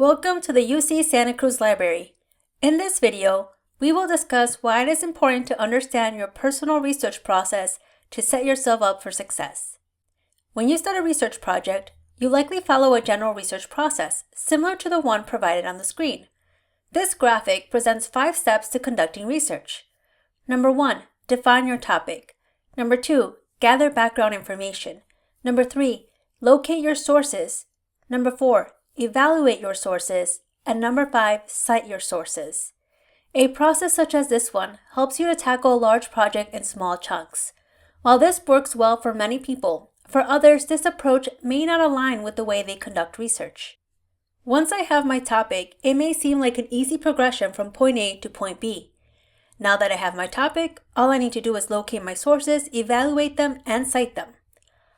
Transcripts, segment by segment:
Welcome to the UC Santa Cruz Library. In this video, we will discuss why it is important to understand your personal research process to set yourself up for success. When you start a research project, you likely follow a general research process, similar to the one provided on the screen. This graphic presents 5 steps to conducting research. Number 1, define your topic. Number 2, gather background information. Number 3, locate your sources. Number 4, evaluate your sources. And number 5, cite your sources. A process such as this one helps you to tackle a large project in small chunks. While this works well for many people, for others this approach may not align with the way they conduct research. Once I have my topic, it may seem like an easy progression from point A to point B. Now that I have my topic, all I need to do is locate my sources, evaluate them, and cite them.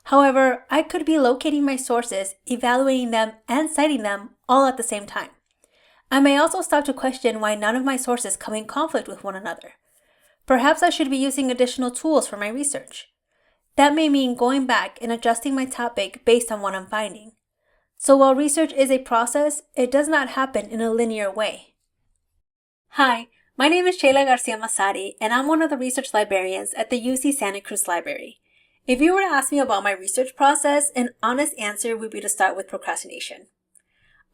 However, I could be locating my sources, evaluating them, and citing them all at the same time. I may also stop to question why none of my sources come in conflict with one another. Perhaps I should be using additional tools for my research. That may mean going back and adjusting my topic based on what I'm finding. So while research is a process, it does not happen in a linear way. Hi, my name is Sheila Garcia Masari, and I'm one of the research librarians at the UC Santa Cruz Library. If you were to ask me about my research process, an honest answer would be to start with procrastination.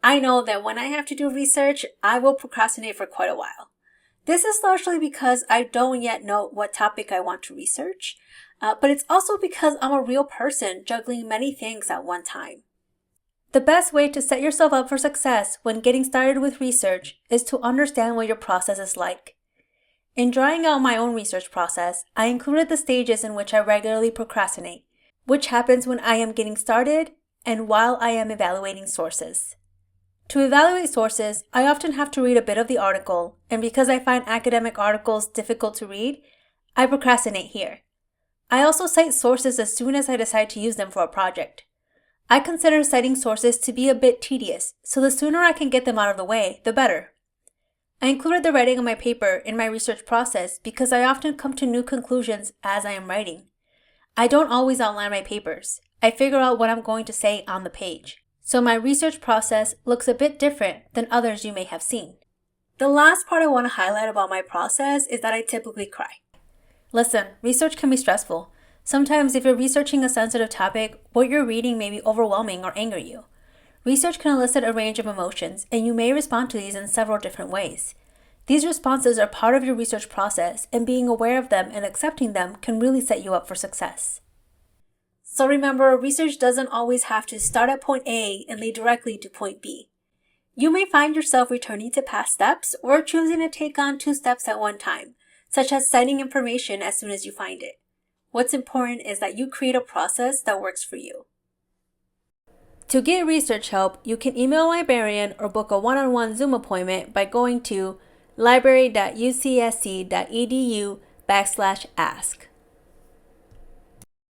I know that when I have to do research, I will procrastinate for quite a while. This is largely because I don't yet know what topic I want to research, but it's also because I'm a real person juggling many things at one time. The best way to set yourself up for success when getting started with research is to understand what your process is like. In drawing out my own research process, I included the stages in which I regularly procrastinate, which happens when I am getting started and while I am evaluating sources. To evaluate sources, I often have to read a bit of the article, and because I find academic articles difficult to read, I procrastinate here. I also cite sources as soon as I decide to use them for a project. I consider citing sources to be a bit tedious, so the sooner I can get them out of the way, the better. I included the writing of my paper in my research process because I often come to new conclusions as I am writing. I don't always outline my papers. I figure out what I'm going to say on the page. So my research process looks a bit different than others you may have seen. The last part I want to highlight about my process is that I typically cry. Listen, research can be stressful. Sometimes if you're researching a sensitive topic, what you're reading may be overwhelming or anger you. Research can elicit a range of emotions, and you may respond to these in several different ways. These responses are part of your research process, and being aware of them and accepting them can really set you up for success. So remember, research doesn't always have to start at point A and lead directly to point B. You may find yourself returning to past steps or choosing to take on 2 steps at one time, such as citing information as soon as you find it. What's important is that you create a process that works for you. To get research help, you can email a librarian or book a one-on-one Zoom appointment by going to library.ucsc.edu/ask.